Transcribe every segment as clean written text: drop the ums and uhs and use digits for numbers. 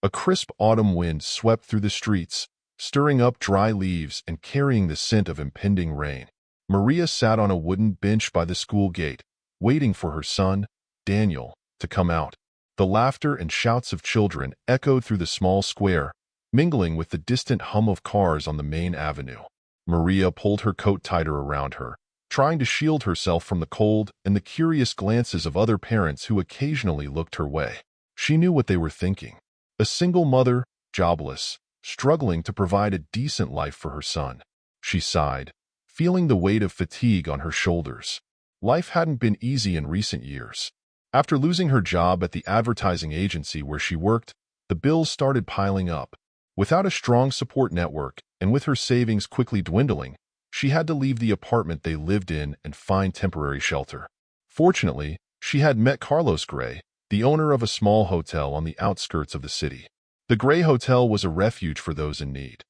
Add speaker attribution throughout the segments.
Speaker 1: A crisp autumn wind swept through the streets, stirring up dry leaves and carrying the scent of impending rain. Maria sat on a wooden bench by the school gate, waiting for her son, Daniel, to come out. The laughter and shouts of children echoed through the small square, mingling with the distant hum of cars on the main avenue. Maria pulled her coat tighter around her, trying to shield herself from the cold and the curious glances of other parents who occasionally looked her way. She knew what they were thinking. A single mother, jobless, struggling to provide a decent life for her son. She sighed, feeling the weight of fatigue on her shoulders. Life hadn't been easy in recent years. After losing her job at the advertising agency where she worked, the bills started piling up. Without a strong support network, and with her savings quickly dwindling, she had to leave the apartment they lived in and find temporary shelter. Fortunately, she had met Carlos Gray, the owner of a small hotel on the outskirts of the city. The Gray Hotel was a refuge for those in need,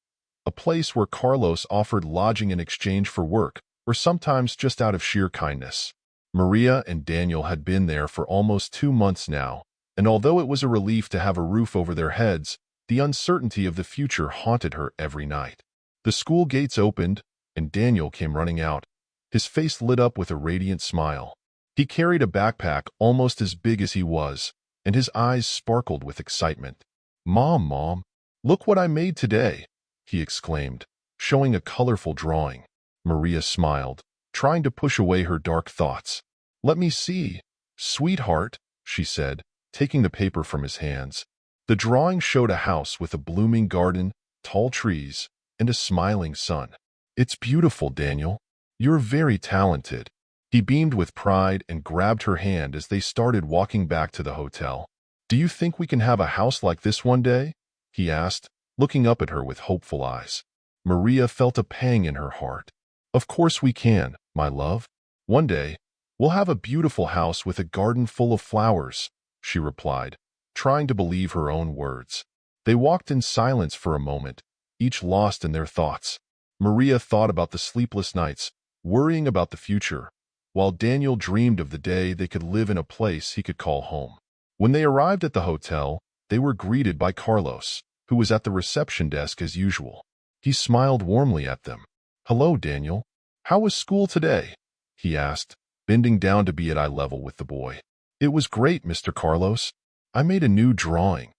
Speaker 1: a place where Carlos offered lodging in exchange for work, or sometimes just out of sheer kindness. Maria and Daniel had been there for almost 2 months now, and although it was a relief to have a roof over their heads, the uncertainty of the future haunted her every night. The school gates opened, and Daniel came running out, his face lit up with a radiant smile. He carried a backpack almost as big as he was, and his eyes sparkled with excitement. Mom, look what I made today," he exclaimed, showing a colorful drawing. Maria smiled, trying to push away her dark thoughts. "Let me see. Sweetheart," she said, taking the paper from his hands. The drawing showed a house with a blooming garden, tall trees, and a smiling sun. "It's beautiful, Daniel. You're very talented." He beamed with pride and grabbed her hand as they started walking back to the hotel. "Do you think we can have a house like this one day?" he asked, looking up at her with hopeful eyes. Maria felt a pang in her heart. "Of course we can, my love. One day, we'll have a beautiful house with a garden full of flowers," she replied, trying to believe her own words. They walked in silence for a moment, each lost in their thoughts. Maria thought about the sleepless nights, worrying about the future, while Daniel dreamed of the day they could live in a place he could call home. When they arrived at the hotel, they were greeted by Carlos, who was at the reception desk as usual. He smiled warmly at them. "Hello, Daniel. How was school today?" he asked, bending down to be at eye level with the boy. "It was great, Mr. Carlos. I made a new drawing,"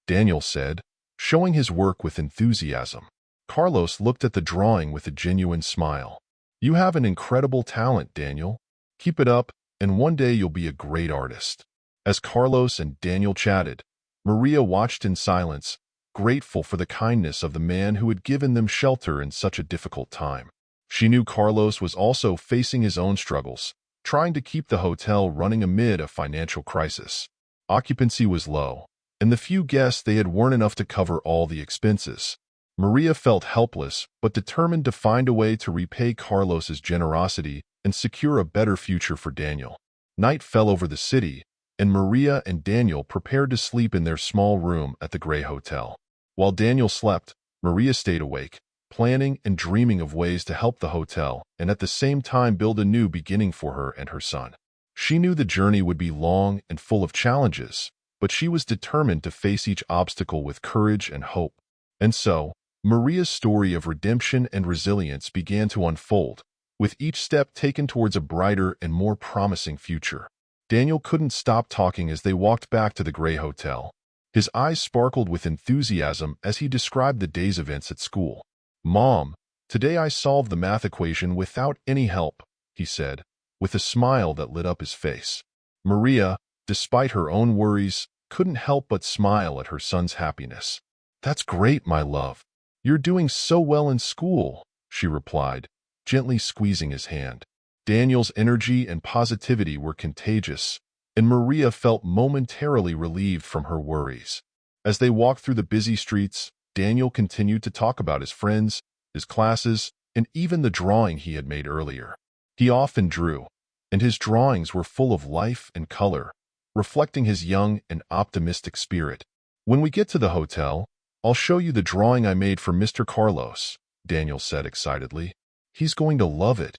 Speaker 1: Daniel said, showing his work with enthusiasm. Carlos looked at the drawing with a genuine smile. "You have an incredible talent, Daniel. Keep it up, and one day you'll be a great artist." As Carlos and Daniel chatted, Maria watched in silence, grateful for the kindness of the man who had given them shelter in such a difficult time. She knew Carlos was also facing his own struggles, trying to keep the hotel running amid a financial crisis. Occupancy was low, and the few guests they had weren't enough to cover all the expenses. Maria felt helpless but determined to find a way to repay Carlos's generosity and secure a better future for Daniel. Night fell over the city, and Maria and Daniel prepared to sleep in their small room at the Gray Hotel. While Daniel slept, Maria stayed awake, planning and dreaming of ways to help the hotel and at the same time build a new beginning for her and her son. She knew the journey would be long and full of challenges, but she was determined to face each obstacle with courage and hope. And so, Maria's story of redemption and resilience began to unfold, with each step taken towards a brighter and more promising future. Daniel couldn't stop talking as they walked back to the Gray Hotel. His eyes sparkled with enthusiasm as he described the day's events at school. "Mom, today I solved the math equation without any help," he said, with a smile that lit up his face. Maria, despite her own worries, couldn't help but smile at her son's happiness. "That's great, my love. You're doing so well in school," she replied, gently squeezing his hand. Daniel's energy and positivity were contagious, and Maria felt momentarily relieved from her worries. As they walked through the busy streets, Daniel continued to talk about his friends, his classes, and even the drawing he had made earlier. He often drew, and his drawings were full of life and color, reflecting his young and optimistic spirit. "When we get to the hotel, I'll show you the drawing I made for Mr. Carlos," Daniel said excitedly. "He's going to love it."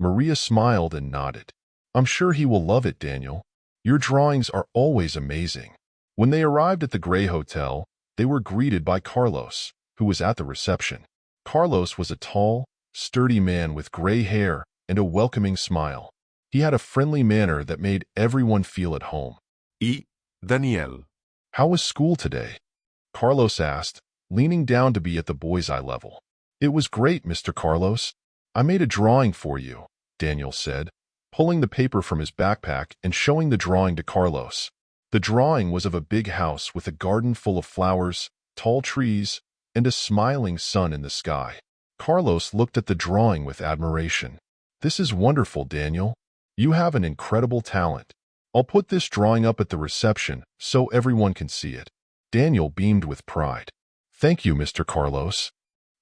Speaker 1: Maria smiled and nodded. "I'm sure he will love it, Daniel. Your drawings are always amazing." When they arrived at the Gray Hotel, They were greeted by Carlos, who was at the reception. Carlos was a tall, sturdy man with gray hair and a welcoming smile. He had a friendly manner that made everyone feel at home.
Speaker 2: Y Daniel.
Speaker 1: How was school today? Carlos asked, leaning down to be at the boy's eye level. It was great, Mr. Carlos. I made a drawing for you, Daniel said, pulling the paper from his backpack and showing the drawing to Carlos. The drawing was of a big house with a garden full of flowers, tall trees, and a smiling sun in the sky. Carlos looked at the drawing with admiration. This is wonderful, Daniel. You have an incredible talent. I'll put this drawing up at the reception so everyone can see it. Daniel beamed with pride. Thank you, Mr. Carlos.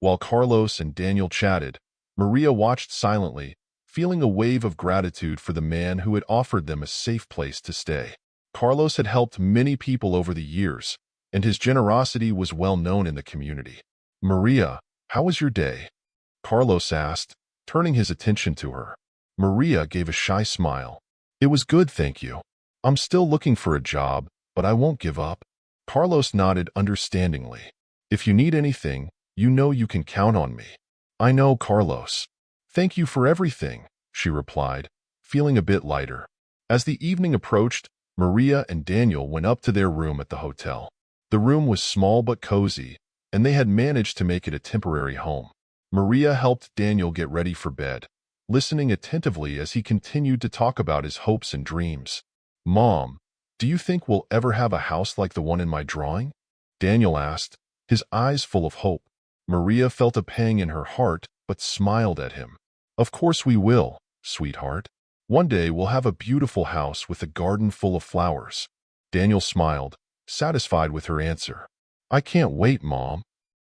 Speaker 1: While Carlos and Daniel chatted, Maria watched silently, feeling a wave of gratitude for the man who had offered them a safe place to stay. Carlos had helped many people over the years, and his generosity was well known in the community. Maria, how was your day? Carlos asked, turning his attention to her. Maria gave a shy smile. It was good, thank you. I'm still looking for a job, but I won't give up. Carlos nodded understandingly. If you need anything, you know you can count on me. I know, Carlos. Thank you for everything, she replied, feeling a bit lighter. As the evening approached, Maria and Daniel went up to their room at the hotel. The room was small but cozy, and they had managed to make it a temporary home. Maria helped Daniel get ready for bed, listening attentively as he continued to talk about his hopes and dreams. Mom, do you think we'll ever have a house like the one in my drawing? Daniel asked, his eyes full of hope. Maria felt a pang in her heart, but smiled at him. Of course we will, sweetheart. One day we'll have a beautiful house with a garden full of flowers. Daniel smiled, satisfied with her answer. I can't wait, Mom.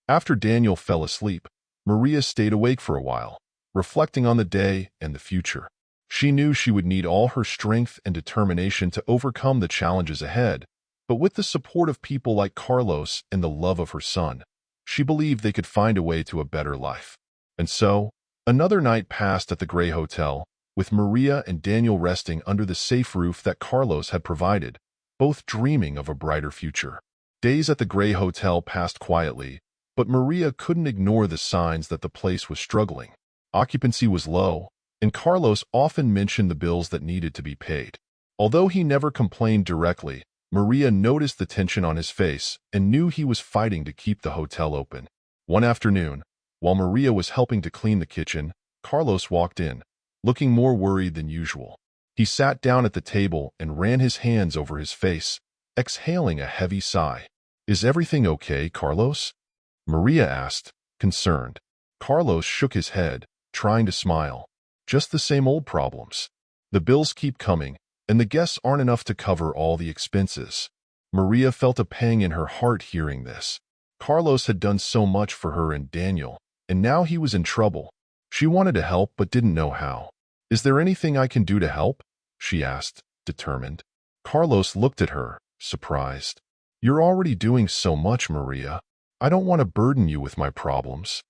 Speaker 1: After Daniel fell asleep, Maria stayed awake for a while, reflecting on the day and the future. She knew she would need all her strength and determination to overcome the challenges ahead, but with the support of people like Carlos and the love of her son, she believed they could find a way to a better life. And so, another night passed at the Gray Hotel, with Maria and Daniel resting under the safe roof that Carlos had provided, both dreaming of a brighter future. Days at the Gray Hotel passed quietly, but Maria couldn't ignore the signs that the place was struggling. Occupancy was low, and Carlos often mentioned the bills that needed to be paid. Although he never complained directly, Maria noticed the tension on his face and knew he was fighting to keep the hotel open. One afternoon, while Maria was helping to clean the kitchen, Carlos walked in, looking more worried than usual. He sat down at the table and ran his hands over his face, exhaling a heavy sigh. Is everything okay, Carlos? Maria asked, concerned. Carlos shook his head, trying to smile. Just the same old problems. The bills keep coming, and the guests aren't enough to cover all the expenses. Maria felt a pang in her heart hearing this. Carlos had done so much for her and Daniel, and now he was in trouble. She wanted to help but didn't know how. Is there anything I can do to help? She asked, determined. Carlos looked at her, surprised. You're already doing so much, Maria. I don't want to burden you with my problems.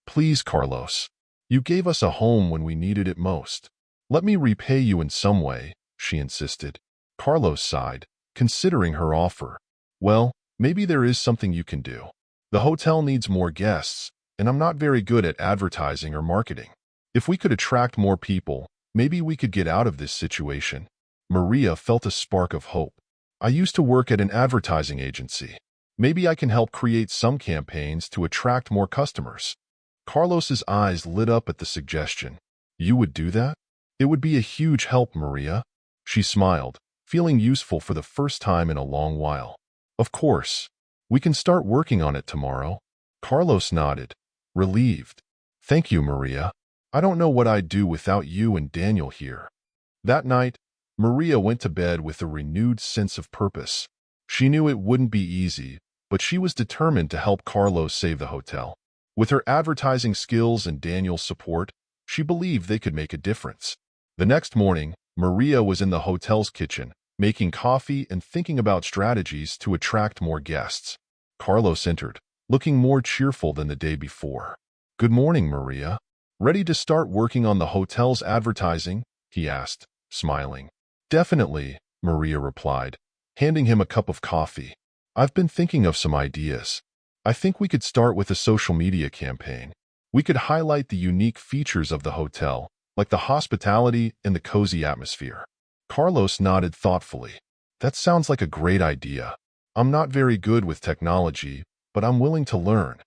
Speaker 1: Please, Carlos. You gave us a home when we needed it most. Let me repay you in some way, she insisted. Carlos sighed, considering her offer. Well, maybe there is something you can do. The hotel needs more guests, and I'm not very good at advertising or marketing. If we could attract more people, maybe we could get out of this situation. Maria felt a spark of hope. I used to work at an advertising agency. Maybe I can help create some campaigns to attract more customers. Carlos's eyes lit up at the suggestion. You would do that? It would be a huge help, Maria. She smiled, feeling useful for the first time in a long while. Of course. We can start working on it tomorrow. Carlos nodded, relieved. Thank you, Maria. I don't know what I'd do without you and Daniel here. That night, Maria went to bed with a renewed sense of purpose. She knew it wouldn't be easy, but she was determined to help Carlos save the hotel. With her advertising skills and Daniel's support, she believed they could make a difference. The next morning, Maria was in the hotel's kitchen, making coffee and thinking about strategies to attract more guests. Carlos entered, looking more cheerful than the day before. Good morning, Maria. Ready to start working on the hotel's advertising? He asked, smiling. Definitely, Maria replied, handing him a cup of coffee. I've been thinking of some ideas. I think we could start with a social media campaign. We could highlight the unique features of the hotel, like the hospitality and the cozy atmosphere. Carlos nodded thoughtfully. That sounds like a great idea. I'm not very good with technology, but I'm willing to learn.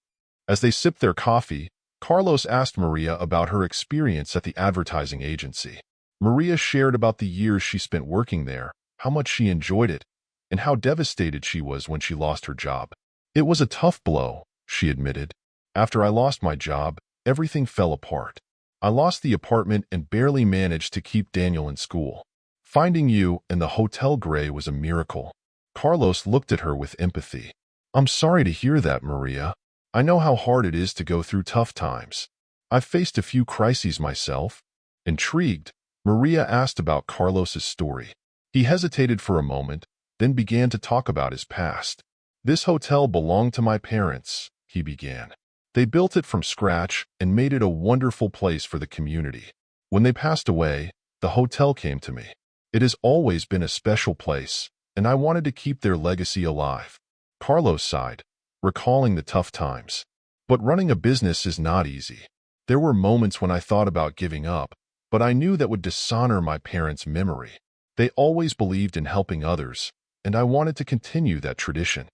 Speaker 1: As they sipped their coffee, Carlos asked Maria about her experience at the advertising agency. Maria shared about the years she spent working there, how much she enjoyed it, and how devastated she was when she lost her job. It was a tough blow, she admitted. After I lost my job, everything fell apart. I lost the apartment and barely managed to keep Daniel in school. Finding you and the Hotel Gray was a miracle. Carlos looked at her with empathy. I'm sorry to hear that, Maria. I know how hard it is to go through tough times. I've faced a few crises myself. Intrigued, Maria asked about Carlos's story. He hesitated for a moment, then began to talk about his past. This hotel belonged to my parents, he began. They built it from scratch and made it a wonderful place for the community. When they passed away, the hotel came to me. It has always been a special place, and I wanted to keep their legacy alive. Carlos sighed, recalling the tough times. But running a business is not easy. There were moments when I thought about giving up, but I knew that would dishonor my parents' memory. They always believed in helping others, and I wanted to continue that tradition.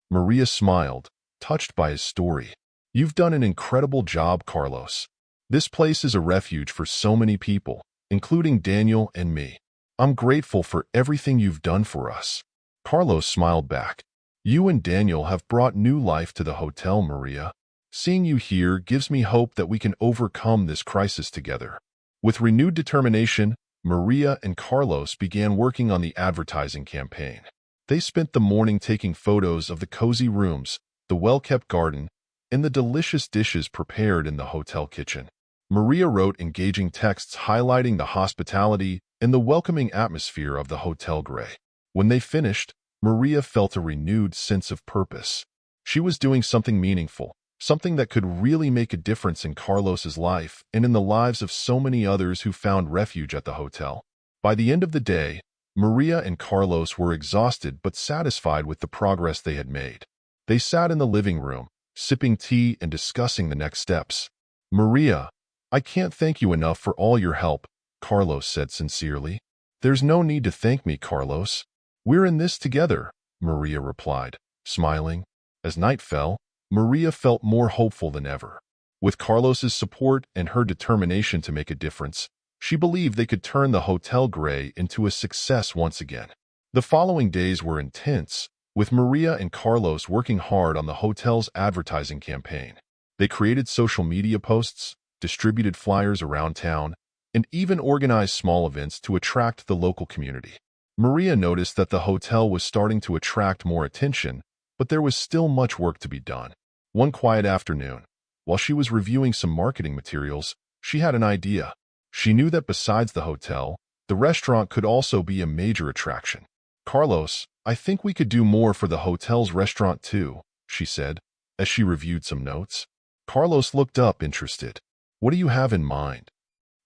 Speaker 1: Maria smiled, touched by his story. You've done an incredible job, Carlos. This place is a refuge for so many people, including Daniel and me. I'm grateful for everything you've done for us. Carlos smiled back. You and Daniel have brought new life to the hotel, Maria. Seeing you here gives me hope that we can overcome this crisis together. With renewed determination, Maria and Carlos began working on the advertising campaign. They spent the morning taking photos of the cozy rooms, the well-kept garden, and the delicious dishes prepared in the hotel kitchen. Maria wrote engaging texts highlighting the hospitality and the welcoming atmosphere of the Hotel Gray. When they finished, Maria felt a renewed sense of purpose. She was doing something meaningful, something that could really make a difference in Carlos's life and in the lives of so many others who found refuge at the hotel. By the end of the day, Maria and Carlos were exhausted but satisfied with the progress they had made. They sat in the living room, sipping tea and discussing the next steps. Maria, I can't thank you enough for all your help, Carlos said sincerely. There's no need to thank me, Carlos. We're in this together, Maria replied, smiling. As night fell, Maria felt more hopeful than ever. With Carlos's support and her determination to make a difference, she believed they could turn the Hotel Gray into a success once again. The following days were intense, with Maria and Carlos working hard on the hotel's advertising campaign. They created social media posts, distributed flyers around town, and even organized small events to attract the local community. Maria noticed that the hotel was starting to attract more attention, but there was still much work to be done. One quiet afternoon, while she was reviewing some marketing materials, she had an idea. She knew that besides the hotel, the restaurant could also be a major attraction. Carlos, I think we could do more for the hotel's restaurant too, she said, as she reviewed some notes. Carlos looked up, interested. What do you have in mind?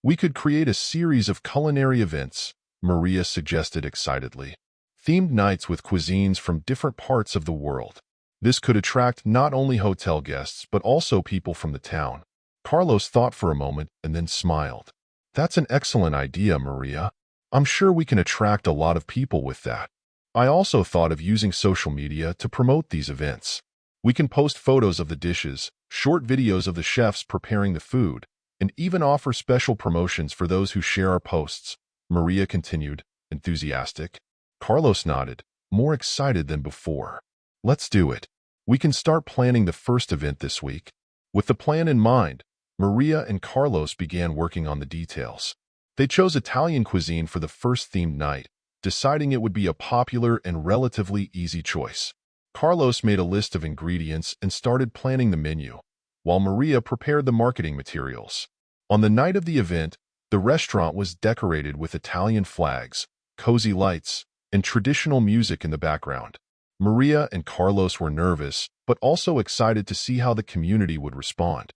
Speaker 1: We could create a series of culinary events, Maria suggested excitedly. Themed nights with cuisines from different parts of the world. This could attract not only hotel guests but also people from the town. Carlos thought for a moment and then smiled. That's an excellent idea, Maria. I'm sure we can attract a lot of people with that. I also thought of using social media to promote these events. We can post photos of the dishes, short videos of the chefs preparing the food, and even offer special promotions for those who share our posts, Maria continued, enthusiastic. Carlos nodded, more excited than before. Let's do it. We can start planning the first event this week. With the plan in mind, Maria and Carlos began working on the details. They chose Italian cuisine for the first themed night, deciding it would be a popular and relatively easy choice. Carlos made a list of ingredients and started planning the menu, while Maria prepared the marketing materials. On the night of the event, the restaurant was decorated with Italian flags, cozy lights, and traditional music in the background. Maria and Carlos were nervous, but also excited to see how the community would respond.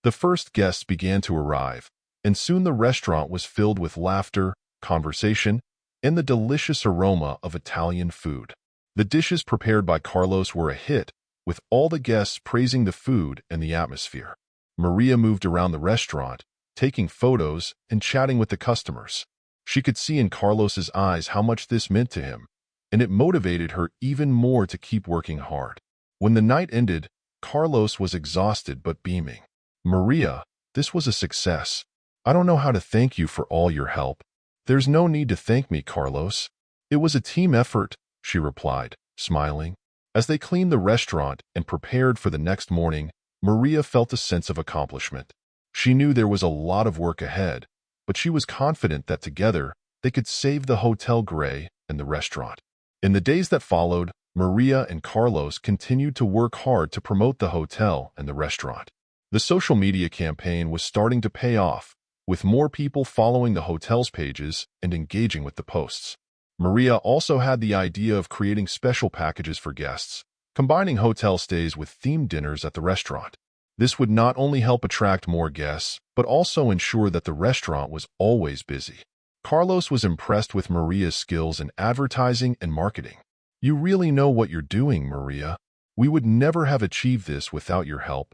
Speaker 1: The first guests began to arrive, and soon the restaurant was filled with laughter, conversation, and the delicious aroma of Italian food. The dishes prepared by Carlos were a hit, with all the guests praising the food and the atmosphere. Maria moved around the restaurant, taking photos and chatting with the customers. She could see in Carlos's eyes how much this meant to him, and it motivated her even more to keep working hard. When the night ended, Carlos was exhausted but beaming. "Maria, this was a success. I don't know how to thank you for all your help." "There's no need to thank me, Carlos. It was a team effort," she replied, smiling. As they cleaned the restaurant and prepared for the next morning, Maria felt a sense of accomplishment. She knew there was a lot of work ahead, but she was confident that together they could save the Hotel Grey and the restaurant. In the days that followed, Maria and Carlos continued to work hard to promote the hotel and the restaurant. The social media campaign was starting to pay off, with more people following the hotel's pages and engaging with the posts. Maria also had the idea of creating special packages for guests, combining hotel stays with themed dinners at the restaurant. This would not only help attract more guests, but also ensure that the restaurant was always busy. Carlos was impressed with Maria's skills in advertising and marketing. "You really know what you're doing, Maria. We would never have achieved this without your help."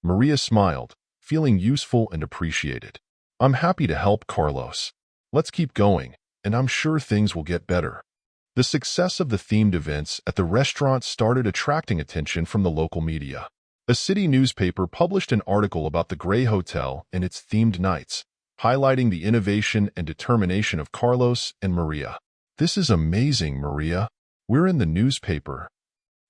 Speaker 1: Maria smiled, feeling useful and appreciated. "I'm happy to help, Carlos. Let's keep going, and I'm sure things will get better." The success of the themed events at the restaurant started attracting attention from the local media. A city newspaper published an article about the Grey Hotel and its themed nights, highlighting the innovation and determination of Carlos and Maria. "This is amazing, Maria. We're in the newspaper,"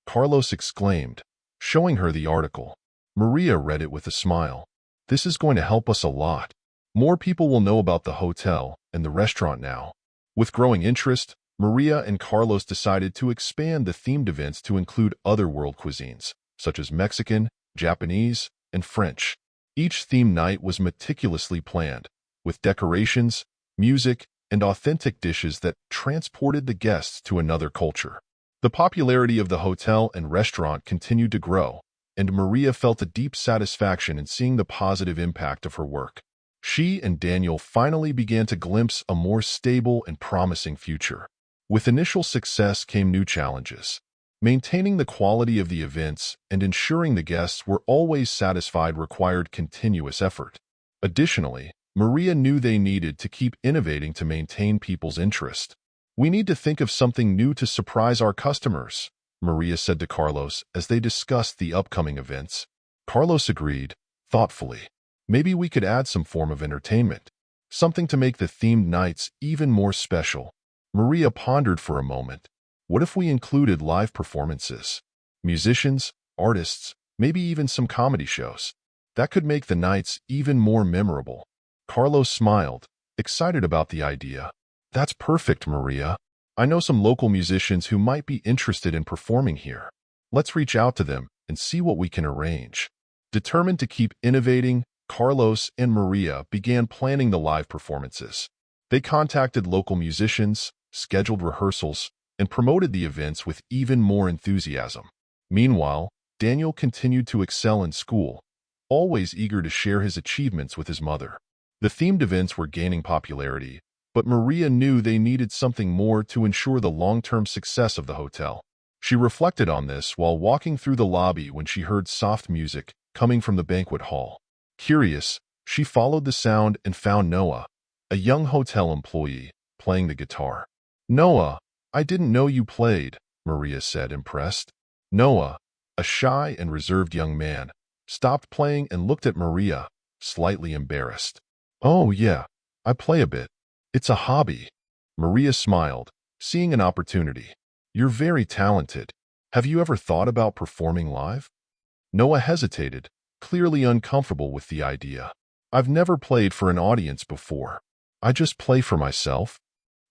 Speaker 1: Carlos exclaimed, showing her the article. Maria read it with a smile. "This is going to help us a lot. More people will know about the hotel and the restaurant now." With growing interest, Maria and Carlos decided to expand the themed events to include other world cuisines, such as Mexican, Japanese, and French. Each theme night was meticulously planned, with decorations, music, and authentic dishes that transported the guests to another culture. The popularity of the hotel and restaurant continued to grow, and Maria felt a deep satisfaction in seeing the positive impact of her work. She and Daniel finally began to glimpse a more stable and promising future. With initial success came new challenges. Maintaining the quality of the events and ensuring the guests were always satisfied required continuous effort. Additionally, Maria knew they needed to keep innovating to maintain people's interest. "We need to think of something new to surprise our customers," Maria said to Carlos as they discussed the upcoming events. Carlos agreed, thoughtfully. "Maybe we could add some form of entertainment, something to make the themed nights even more special." Maria pondered for a moment. "What if we included live performances? Musicians, artists, maybe even some comedy shows. That could make the nights even more memorable." Carlos smiled, excited about the idea. "That's perfect, Maria. I know some local musicians who might be interested in performing here. Let's reach out to them and see what we can arrange." Determined to keep innovating, Carlos and Maria began planning the live performances. They contacted local musicians, scheduled rehearsals, and promoted the events with even more enthusiasm. Meanwhile, Daniel continued to excel in school, always eager to share his achievements with his mother. The themed events were gaining popularity, but Maria knew they needed something more to ensure the long-term success of the hotel. She reflected on this while walking through the lobby when she heard soft music coming from the banquet hall. Curious, she followed the sound and found Noah, a young hotel employee, playing the guitar. "Noah, I didn't know you played," Maria said, impressed. Noah, a shy and reserved young man, stopped playing and looked at Maria, slightly embarrassed. "Oh yeah, I play a bit. It's a hobby." Maria smiled, seeing an opportunity. "You're very talented. Have you ever thought about performing live?" Noah hesitated, clearly uncomfortable with the idea. "I've never played for an audience before. I just play for myself."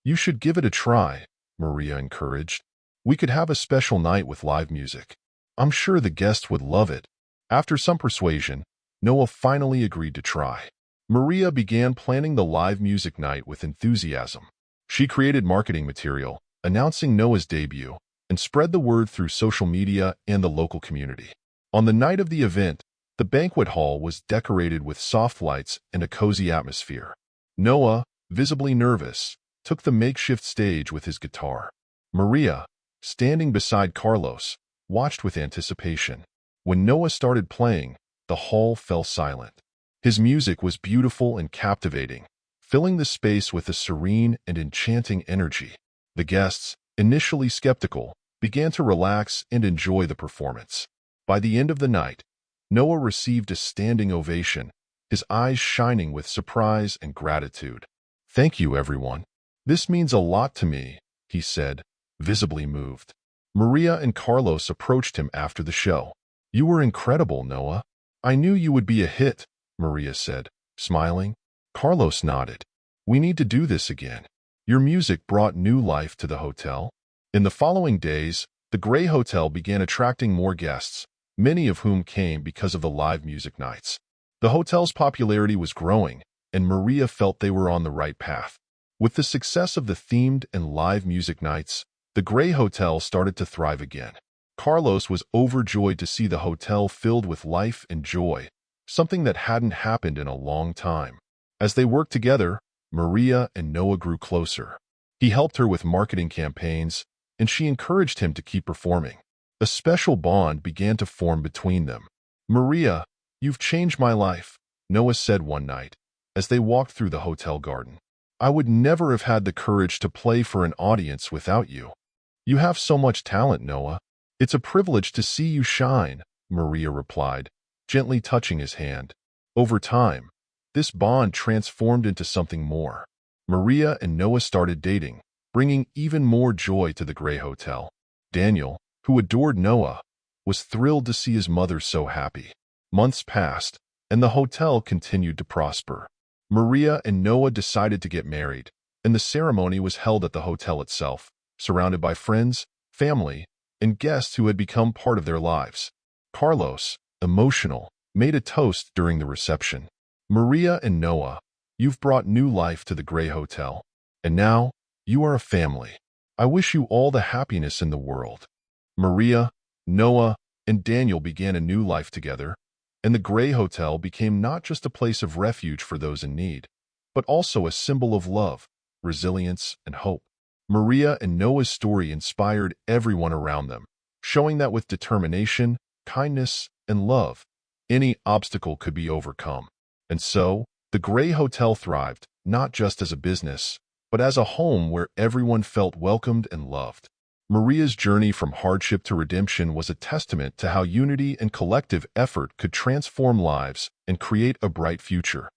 Speaker 1: "You should give it a try," Maria encouraged. "We could have a special night with live music. I'm sure the guests would love it." After some persuasion, Noah finally agreed to try. Maria began planning the live music night with enthusiasm. She created marketing material, announcing Noah's debut, and spread the word through social media and the local community. On the night of the event, the banquet hall was decorated with soft lights and a cozy atmosphere. Noah, visibly nervous, took the makeshift stage with his guitar. Maria, standing beside Carlos, watched with anticipation. When Noah started playing, the hall fell silent. His music was beautiful and captivating, filling the space with a serene and enchanting energy. The guests, initially skeptical, began to relax and enjoy the performance. By the end of the night, Noah received a standing ovation, his eyes shining with surprise and gratitude. "Thank you, everyone. This means a lot to me," he said, visibly moved. Maria and Carlos approached him after the show. "You were incredible, Noah. I knew you would be a hit," Maria said, smiling. Carlos nodded. "We need to do this again. Your music brought new life to the hotel." In the following days, the Gray Hotel began attracting more guests, many of whom came because of the live music nights. The hotel's popularity was growing, and Maria felt they were on the right path. With the success of the themed and live music nights, the Gray Hotel started to thrive again. Carlos was overjoyed to see the hotel filled with life and joy, something that hadn't happened in a long time. As they worked together, Maria and Noah grew closer. He helped her with marketing campaigns, and she encouraged him to keep performing. A special bond began to form between them. "Maria, you've changed my life," Noah said one night, as they walked through the hotel garden. "I would never have had the courage to play for an audience without you. You have so much talent, Noah. It's a privilege to see you shine," Maria replied, gently touching his hand. Over time, this bond transformed into something more. Maria and Noah started dating, bringing even more joy to the Gray Hotel. Daniel, who adored Noah, was thrilled to see his mother so happy. Months passed, and the hotel continued to prosper. Maria and Noah decided to get married, and the ceremony was held at the hotel itself, surrounded by friends, family, and guests who had become part of their lives. Carlos, emotional, made a toast during the reception. "Maria and Noah, you've brought new life to the Gray Hotel, and now you are a family. I wish you all the happiness in the world." Maria, Noah, and Daniel began a new life together, and the Gray Hotel became not just a place of refuge for those in need, but also a symbol of love, resilience, and hope. Maria and Noah's story inspired everyone around them, showing that with determination, kindness, and love, any obstacle could be overcome. And so, the Gray Hotel thrived, not just as a business, but as a home where everyone felt welcomed and loved. Maria's journey from hardship to redemption was a testament to how unity and collective effort could transform lives and create a bright future.